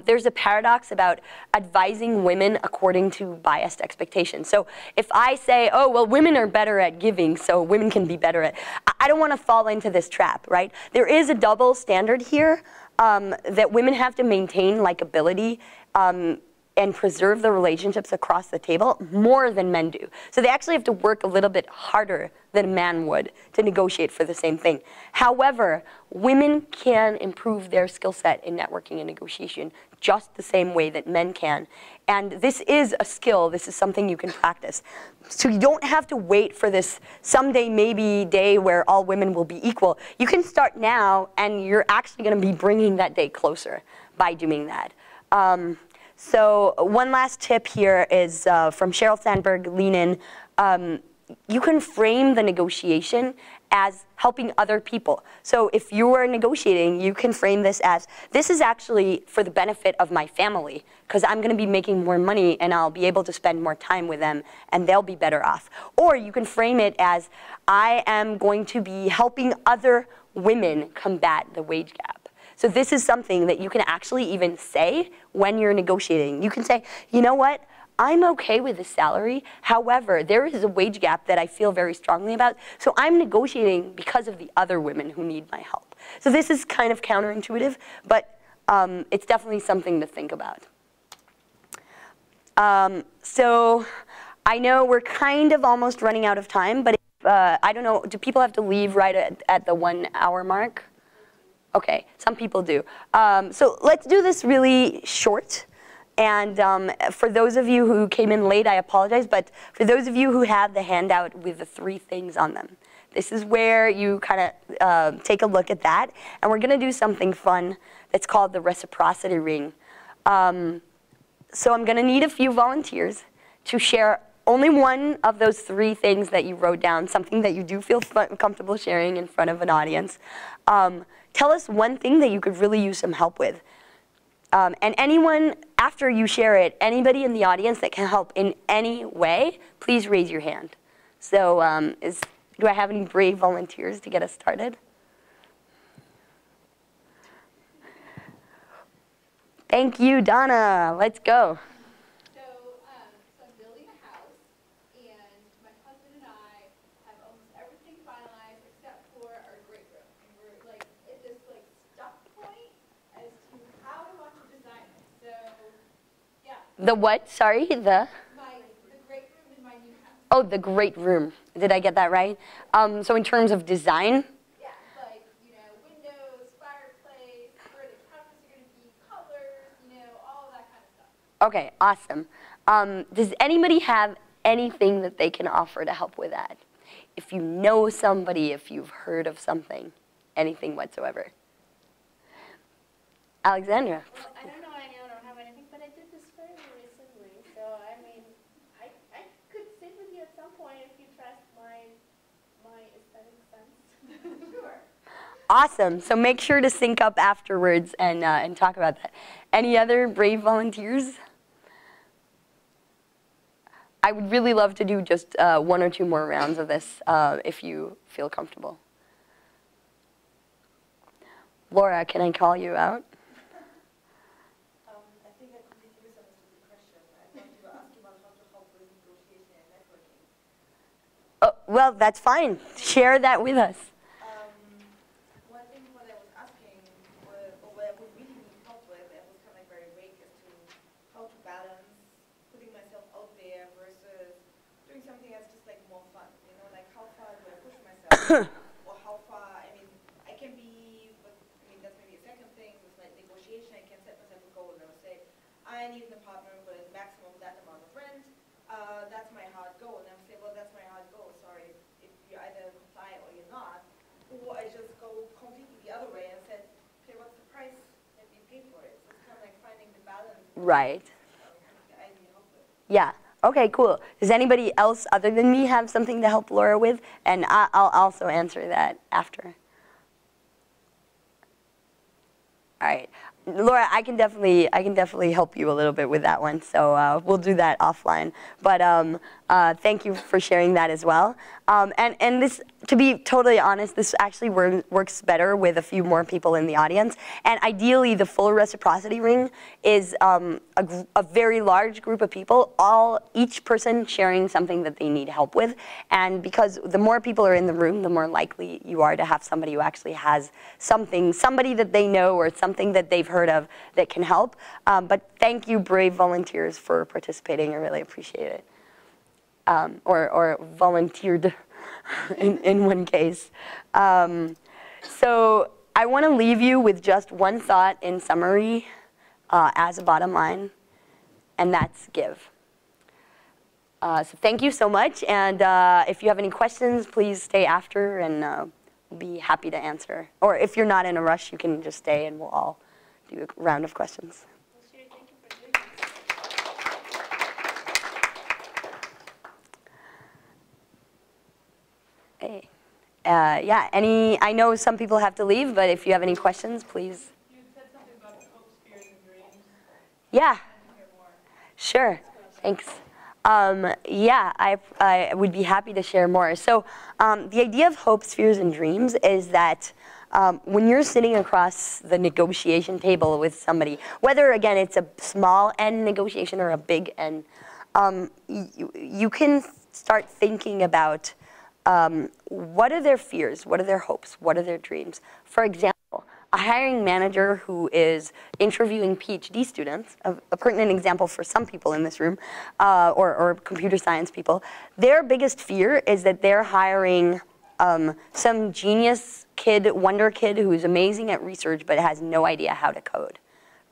Speaker 1: There's a paradox about advising women according to biased expectations. So if I say, oh, well, women are better at giving, so women can be better at, I don't want to fall into this trap, right? There is a double standard here. that women have to maintain likability and preserve the relationships across the table more than men do. So they actually have to work a little bit harder than a man would to negotiate for the same thing. However, women can improve their skill set in networking and negotiation just the same way that men can. And this is a skill. This is something you can practice. So you don't have to wait for this someday maybe day where all women will be equal. You can start now, and you're actually going to be bringing that day closer by doing that. So one last tip here is from Sheryl Sandberg, Lean In. You can frame the negotiation as helping other people. So if you are negotiating, you can frame this as, this is actually for the benefit of my family, because I'm going to be making more money and I'll be able to spend more time with them and they'll be better off. Or you can frame it as, I am going to be helping other women combat the wage gap. So this is something that you can actually even say when you're negotiating. You can say, you know what? I'm okay with the salary. However, there is a wage gap that I feel very strongly about. So I'm negotiating because of the other women who need my help. So this is kind of counterintuitive, but it's definitely something to think about. So I know we're kind of almost running out of time, but if, I don't know, do people have to leave right at the 1 hour mark? Okay, some people do. So let's do this really short. And for those of you who came in late, I apologize. But for those of you who have the handout with the 3 things on them, this is where you kind of take a look at that. And we're going to do something fun that's called the reciprocity ring. So I'm going to need a few volunteers to share only one of those 3 things that you wrote down, something that you do feel comfortable sharing in front of an audience. Tell us one thing that you could really use some help with. And anyone, after you share it, anybody in the audience that can help in any way, please raise your hand. So do I have any brave volunteers to get us started? Thank you, Donna. Let's go.
Speaker 5: So I'm building a house, and my husband and I have almost everything finalized except for our great room. And we're like at this like stuck point as to how we want to design it. So yeah.
Speaker 1: The what? Sorry, the
Speaker 5: great room in my new house.
Speaker 1: Oh, the great room. Did I get that right? So in terms of design?
Speaker 5: Yeah, like, you know, windows, fireplace, where the cabinets are going to be, colors, you know, all of that kind of stuff.
Speaker 1: Okay, awesome. Does anybody have anything that they can offer to help with that? If you know somebody, if you've heard of something, anything whatsoever. Alexandra.
Speaker 2: Well, I don't have anything, but I did this fairly recently. So, I mean, I could sit with you at some point if you trust my aesthetic sense. Sure.
Speaker 1: Awesome. So make sure to sync up afterwards and talk about that. Any other brave volunteers? I would really love to do just 1 or 2 more rounds of this if you feel comfortable. Laura, can I call you out?
Speaker 6: I think I completely misunderstood the question. I thought you were asking about how to help with negotiation and networking.
Speaker 1: Oh, well, that's fine. Share that with us.
Speaker 6: Well, I think what I was asking, or what I would really need help with, and was kind of like very vague, as to how to balance putting myself out there versus doing something that's just like more fun. You know, like how far do I push myself, or how far? I mean, I can be. I mean, that's maybe a second thing with like negotiation. I can set myself a goal and I would say, I need an apartment with maximum that amount of rent. That's my hard goal. And I would say, well, that's my hard goal. Sorry, if you either comply or you're not. Or I just go completely the other way and said, okay, what's the price that you pay for it? So it's kind of like finding the balance.
Speaker 1: Right.
Speaker 6: That I need help with.
Speaker 1: Yeah. Okay, cool. Does anybody else other than me have something to help Laura with? And I'll also answer that after. All right. Laura, I can definitely help you a little bit with that one. So we'll do that offline. But Thank you for sharing that as well. And this, to be totally honest, this actually works better with a few more people in the audience. And ideally, the full reciprocity ring is a very large group of people, each person sharing something that they need help with. And because the more people are in the room, the more likely you are to have somebody who actually has somebody that they know or something that they've heard of that can help. But thank you, brave volunteers, for participating. I really appreciate it. Or volunteered in one case. So I want to leave you with just one thought in summary as a bottom line, and that's give. So thank you so much, and if you have any questions, please stay after, and we'll be happy to answer. Or if you're not in a rush, you can just stay, and we'll all do a round of questions.
Speaker 2: Well, Shiri, thank you for doing this.
Speaker 1: Hey. Yeah, I know some people have to leave, but if you have any questions, please.
Speaker 5: You said something about hopes, fears, and dreams.
Speaker 1: Yeah,
Speaker 5: I can hear more.
Speaker 1: sure. Thanks. Yeah, I would be happy to share more. So the idea of hopes, fears, and dreams is that when you're sitting across the negotiation table with somebody, whether, again, it's a small N negotiation or a big N, you can start thinking about what are their fears, what are their hopes, what are their dreams. For example, a hiring manager who is interviewing PhD students, a pertinent example for some people in this room, or computer science people, their biggest fear is that they're hiring some genius kid, wonder kid who's amazing at research but has no idea how to code,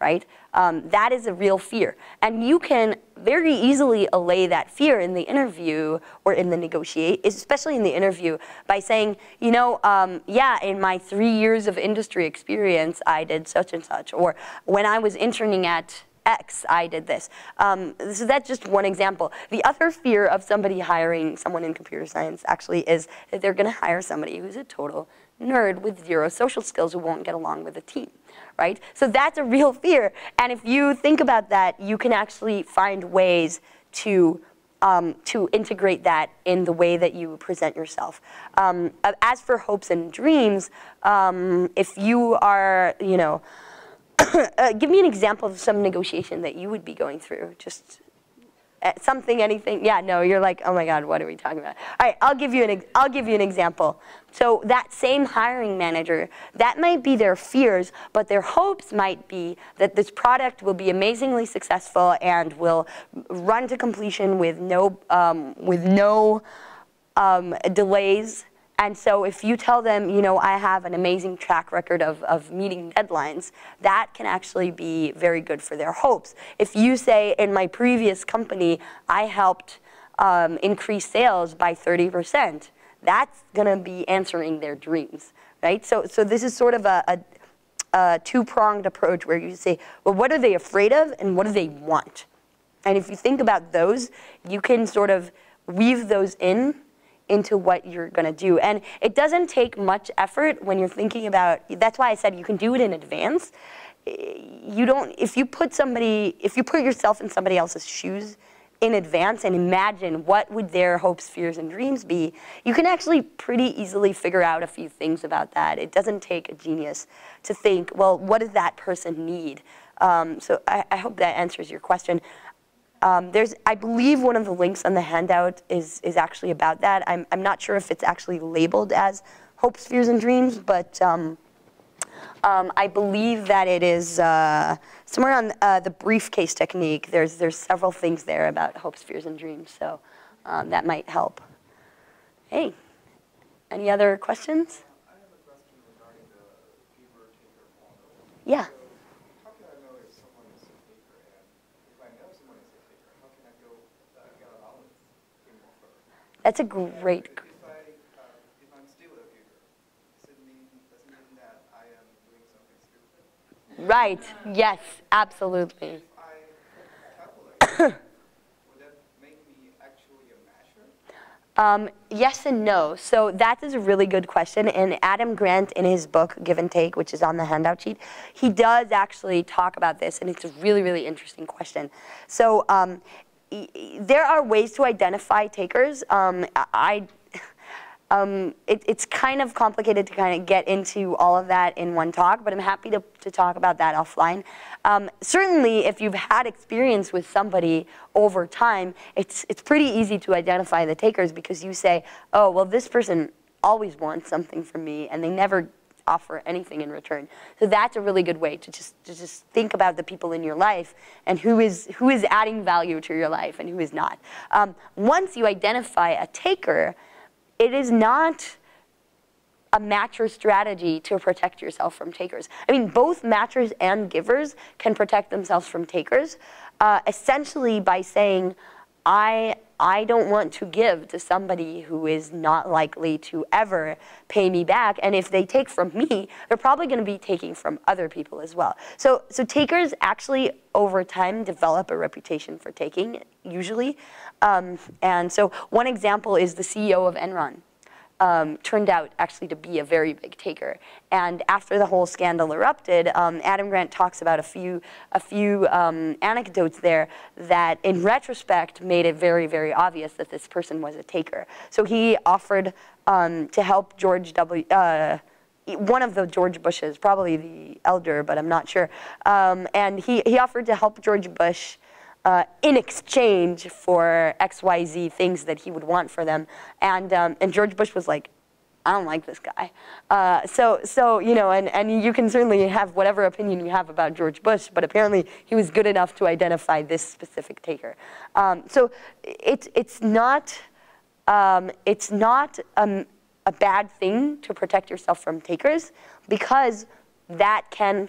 Speaker 1: right? That is a real fear. And you can very easily allay that fear in the interview or in the negotiate, especially in the interview, by saying, you know, yeah, in my 3 years of industry experience, I did such and such. Or when I was interning at X, I did this. So that's just one example. The other fear of somebody hiring someone in computer science actually is that they're going to hire somebody who's a total nerd with zero social skills who won't get along with the team, right? So that's a real fear. And if you think about that, you can actually find ways to integrate that in the way that you present yourself. As for hopes and dreams, if you are, you know, give me an example of some negotiation that you would be going through. Just something, anything. Yeah, no, you're like, oh my God, what are we talking about? All right, I'll give you an example. So that same hiring manager, that might be their fears, but their hopes might be that this product will be amazingly successful and will run to completion with no delays. And so if you tell them, you know, I have an amazing track record of meeting deadlines, that can actually be very good for their hopes. If you say, in my previous company, I helped increase sales by 30%, that's going to be answering their dreams, right? So this is sort of a two-pronged approach where you say, well, what are they afraid of and what do they want? And if you think about those, you can sort of weave those into what you're going to do. And it doesn't take much effort when you're thinking about, that's why I said you can do it in advance. If you put yourself in somebody else's shoes in advance and imagine what would their hopes, fears, and dreams be, you can actually pretty easily figure out a few things about that. It doesn't take a genius to think, well, what does that person need? So I hope that answers your question. I believe one of the links on the handout is actually about that. I'm not sure if it's actually labeled as hopes, fears, and dreams, but I believe that it is somewhere on the briefcase technique. There's several things there about hopes, fears, and dreams, so that might help. Hey, any other questions?
Speaker 7: I have a question regarding the giver-taker model.
Speaker 1: Yeah.
Speaker 7: How can I know if someone is a taker, and if I know someone is a taker, how can I go get along with him or her?
Speaker 1: That's a great.
Speaker 7: If I'm still a giver, doesn't it mean that I am doing something stupid?
Speaker 1: Right. Yes. Absolutely.
Speaker 7: If I calculate, would that make me actually a masher?
Speaker 1: Yes and no. So that is a really good question. And Adam Grant, in his book, Give and Take, which is on the handout sheet, he does actually talk about this. And it's a really, really interesting question. So there are ways to identify takers. It's kind of complicated to kind of get into all of that in one talk, but I'm happy to talk about that offline. Certainly, if you've had experience with somebody over time, it's pretty easy to identify the takers because you say, oh, well, this person always wants something from me, and they never offer anything in return. So that's a really good way to just think about the people in your life and who is adding value to your life and who is not. Once you identify a taker, it is not a matcher strategy to protect yourself from takers. I mean, both matchers and givers can protect themselves from takers, essentially by saying, I don't want to give to somebody who is not likely to ever pay me back. And if they take from me, they're probably going to be taking from other people as well. So takers actually, over time, develop a reputation for taking, usually. And so one example is the CEO of Enron. Turned out actually to be a very big taker. And after the whole scandal erupted, Adam Grant talks about a few anecdotes there that, in retrospect, made it very, very obvious that this person was a taker. So he offered to help George W. One of the George Bushes, probably the elder, but I'm not sure. And he offered to help George Bush in exchange for XYZ things that he would want for them. And George Bush was like, I don't like this guy. So you know, and you can certainly have whatever opinion you have about George Bush, but apparently he was good enough to identify this specific taker. So it's not a bad thing to protect yourself from takers, because that can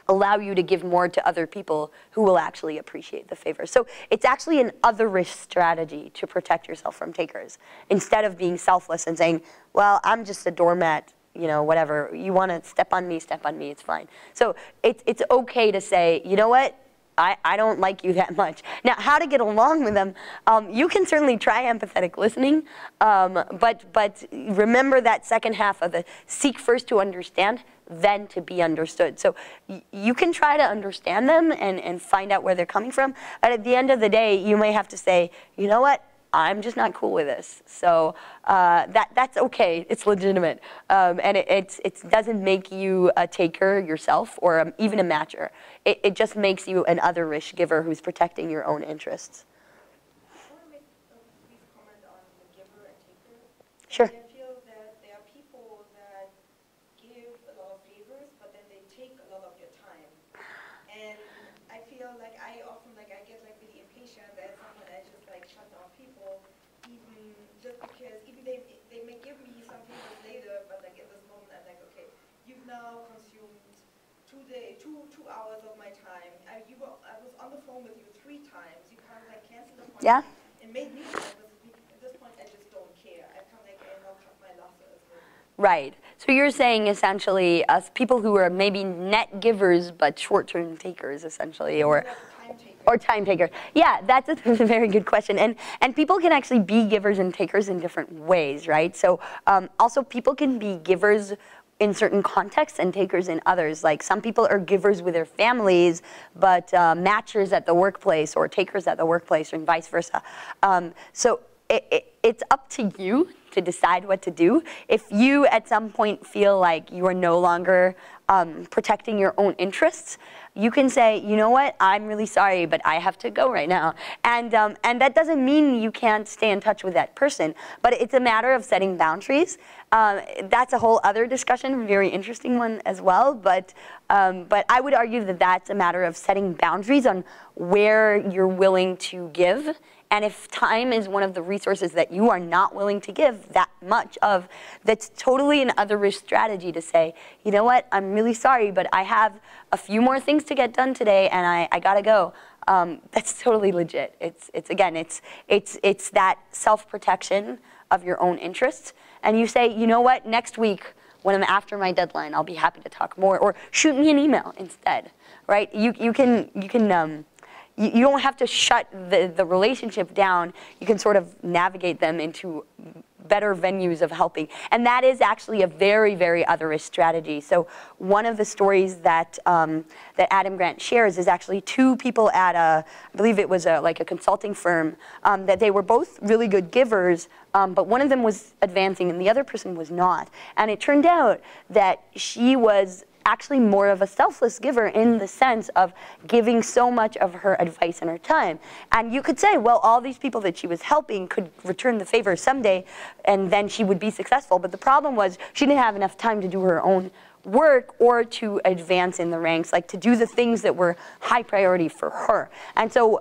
Speaker 1: allow you to give more to other people who will actually appreciate the favor. So it's actually an otherish strategy to protect yourself from takers, instead of being selfless and saying, well, I'm just a doormat, you know, whatever. You want to step on me, it's fine. So it's okay to say, you know what? I don't like you that much. Now, how to get along with them, you can certainly try empathetic listening, but remember that second half of the seek first to understand, then to be understood. So you can try to understand them and find out where they're coming from, but at the end of the day, you may have to say, you know what? I'm just not cool with this. So that's okay. It's legitimate. And it doesn't make you a taker yourself or even a matcher. It just makes you an otherish giver who's protecting your own interests.
Speaker 6: I want to make a brief comment on the giver and taker.
Speaker 1: Sure.
Speaker 6: I feel that there are people that give a lot of favors, but then they take a lot of your time. And I feel like I get like really impatient at some point. I just like shut down people, even just because they may give me some favors later, but like in this moment I'm like, okay, you've now consumed 2 hours of my time. I was on the phone with you 3 times. You kind of like canceled the point.
Speaker 1: Yeah.
Speaker 6: And made me at this point I just don't care. I kind of like I now cut my losses.
Speaker 1: Right. So you're saying essentially people who are maybe net givers but short-term takers, essentially, or time takers. Yeah, that's a very good question. And people can actually be givers and takers in different ways, right? So also people can be givers in certain contexts and takers in others. Like some people are givers with their families, but matchers at the workplace, or takers at the workplace, and vice versa. So it's up to you to decide what to do. If you at some point feel like you are no longer protecting your own interests, you can say, you know what, I'm really sorry, but I have to go right now. And that doesn't mean you can't stay in touch with that person, but it's a matter of setting boundaries. That's a whole other discussion, very interesting one as well, but I would argue that that's a matter of setting boundaries on where you're willing to give. And if time is one of the resources that you are not willing to give that much of, that's totally an otherish strategy to say, you know what, I'm really sorry, but I have a few more things to get done today, and I gotta go. That's totally legit. It's that self-protection of your own interests. And you say, you know what, next week, when I'm after my deadline, I'll be happy to talk more, or shoot me an email instead, right? You can you don't have to shut the relationship down. You can sort of navigate them into better venues of helping. And that is actually a very, very otherish strategy. So one of the stories that, that Adam Grant shares is actually two people at I believe it was like a consulting firm, that they were both really good givers, but one of them was advancing and the other person was not. And it turned out that she was actually more of a selfless giver in the sense of giving so much of her advice and her time. And you could say, well, all these people that she was helping could return the favor someday and then she would be successful. But the problem was she didn't have enough time to do her own work or to advance in the ranks, like to do the things that were high priority for her. And so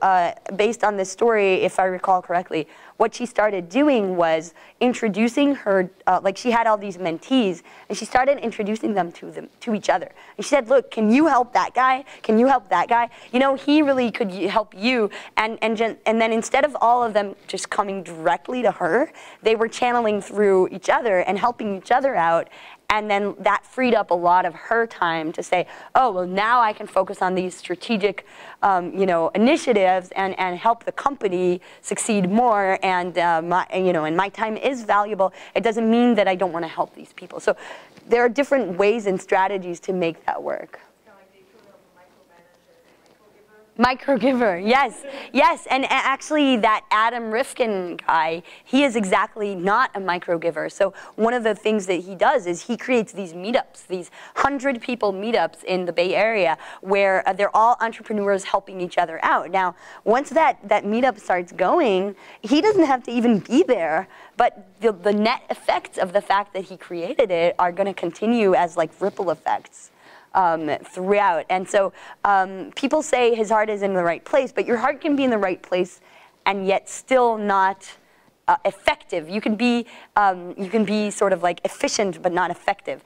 Speaker 1: based on this story, if I recall correctly, what she started doing was introducing her, like she had all these mentees, and she started introducing them to each other. And she said, look, can you help that guy? Can you help that guy? You know, he really could help you. And then instead of all of them just coming directly to her, they were channeling through each other and helping each other out. And then that freed up a lot of her time to say, oh, well, now I can focus on these strategic, you know, initiatives and help the company succeed more. And and my time is valuable. It doesn't mean that I don't want to help these people. So there are different ways and strategies to make that work. Micro-giver, yes, yes, and actually that Adam Rifkin guy, he is exactly not a micro-giver. So one of the things that he does is he creates these meetups, these 100-people meetups in the Bay Area where they're all entrepreneurs helping each other out. Now, once that meetup starts going, he doesn't have to even be there, but the net effects of the fact that he created it are going to continue as like ripple effects. Throughout. And so people say his heart is in the right place, but your heart can be in the right place and yet still not effective. You can be sort of like efficient but not effective.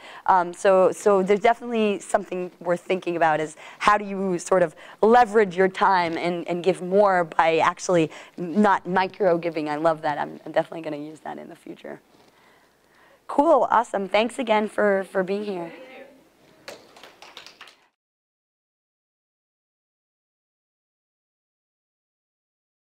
Speaker 1: So there's definitely something worth thinking about is how do you sort of leverage your time and give more by actually not micro-giving. I love that. I'm definitely going to use that in the future. Cool. Awesome. Thanks again for being here.